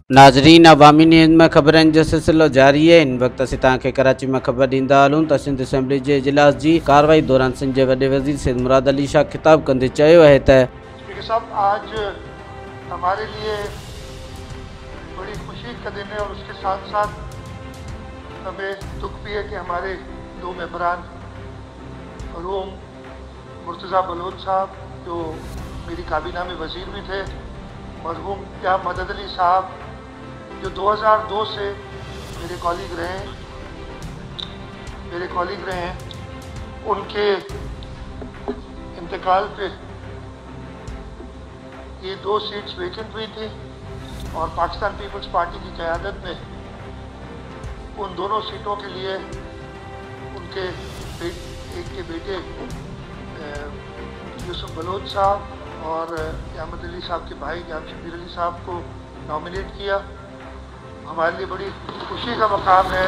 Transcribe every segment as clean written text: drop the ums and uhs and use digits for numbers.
नाज़रीन, अवामी न्यूज़ में ख़बरनि जो सिलसिलो जारी है। इन वक्त असीं तव्हांखे कराची में ख़बर ॾींदा हलूं त सिंध असेंबली जे इजलास जी कार्रवाई दौरान सिंध जे वॾे वज़ीर सैयद मुराद अली शाह ख़िताब कंदे चयो आहे त स्पीकर साहब, आज हमारे लिए बड़ी खुशी का दिन है और उसके साथ साथ हमें दुख भी है कि हमारे दो मेंबरान मरहूम मुर्तज़ा बलोच साहब, जो मेरी काबीना में वज़ीर भी थे, मरहूम क्या मदद अली साहब, जो 2002 से मेरे कॉलीग रहे हैं, उनके इंतकाल पे ये 2 सीट्स वेकेंट हुई थी और पाकिस्तान पीपल्स पार्टी की क़यादत में उन दोनों सीटों के लिए उनके एक के बेटे यूसुफ बलोच साहब और क़यामत अली साहब के भाई जाम शबीर अली साहब को नॉमिनेट किया। हमारे लिए बड़ी खुशी का मकाम है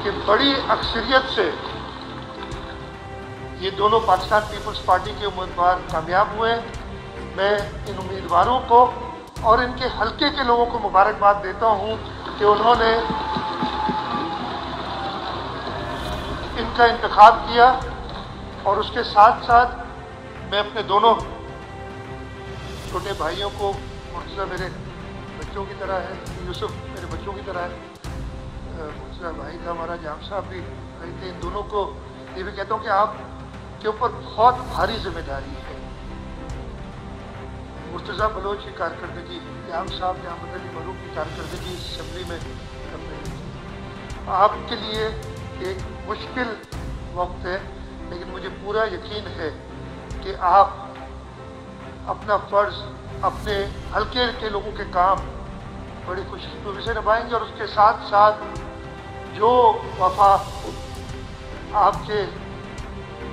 कि बड़ी अक्सरियत से ये दोनों पाकिस्तान पीपल्स पार्टी के उम्मीदवार कामयाब हुए। मैं इन उम्मीदवारों को और इनके हलके के लोगों को मुबारकबाद देता हूँ कि उन्होंने इनका इंतखाब किया। और उसके साथ साथ मैं अपने दोनों छोटे भाइयों को, मुर्तज़ा मेरे बच्चों की तरह है, यूसुफ मेरे बच्चों की तरह है, मुर्तज़ा भाई था हमारा, जाम साहब भी भाई थे, इन दोनों को ये भी कहता हूँ कि आपके ऊपर बहुत भारी जिम्मेदारी है। मुर्तज़ा बलोच की कारकर्दगी, जाम साहब, क़यामत अली मरहूम की कारकर्दगी इस असेंबली में कर रही है। आपके लिए एक मुश्किल वक्त है, लेकिन मुझे पूरा यकीन है कि आप अपना फ़र्ज़, अपने हल्के के लोगों के काम बड़ी खुशखुशी से निभाएंगे। और उसके साथ साथ जो वफा आपके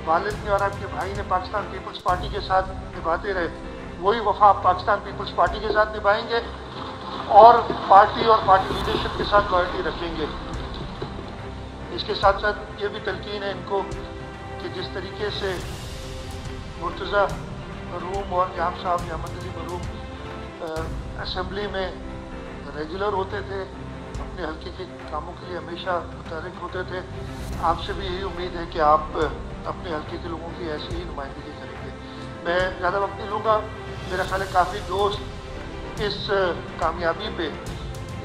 वालिद ने और आपके भाई ने पाकिस्तान पीपल्स पार्टी के साथ निभाते रहे, वही वफा आप पाकिस्तान पीपल्स पार्टी के साथ निभाएंगे और पार्टी लीडरशिप के साथ लॉयल्टी रखेंगे। इसके साथ साथ ये भी तलकीन है इनको कि जिस तरीके से मुर्तज़ा मरहूम और जाम साहब, क़यामत अली मरहूम असेंबली में रेगुलर होते थे, अपने हल्के के कामों के लिए हमेशा मुतहर्रिक होते थे, आपसे भी यही उम्मीद है कि आप अपने हल्के के लोगों की ऐसी ही नुमाइंदगी करेंगे। मैं ज़्यादा वक्त नहीं लूँगा, मेरा ख्याल है काफ़ी दोस्त इस कामयाबी पे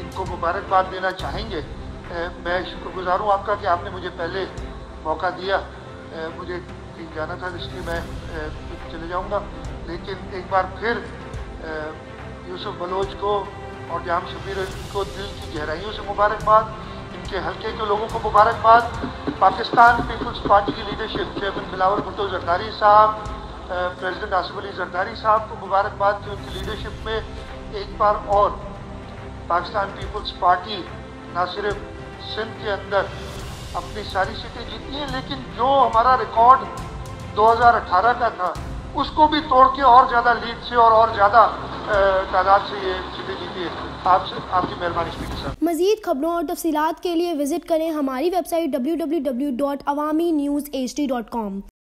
इनको मुबारकबाद देना चाहेंगे। मैं शुक्रगुज़ार हूँ आपका कि आपने मुझे पहले मौका दिया। मुझे कहीं जाना था, इसलिए मैं चले जाऊंगा, लेकिन एक बार फिर यूसुफ बलोच को और जाम शबीर को दिल की गहराइयों से मुबारकबाद, इनके हल्के के लोगों को मुबारकबाद, पाकिस्तान पीपल्स पार्टी की लीडरशिप, चेयरमैन बिलावल भुट्टो जरदारी साहब, प्रेसिडेंट आसिफ अली जरदारी साहब को मुबारकबाद कि उनकी लीडरशिप में एक बार और पाकिस्तान पीपल्स पार्टी ना सिर्फ सिंध के अंदर अपनी सारी सीटें जीती हैं, लेकिन जो हमारा रिकॉर्ड 2018 का था उसको भी तोड़ के और ज़्यादा लीड से और ज़्यादा तादाद से ये सीटें जीती है। आपकी मेहरबानी स्पीकर साहब। मज़ीद खबरों और तफसीलात के लिए विजिट करें हमारी वेबसाइट www.awamiNewsHD.com।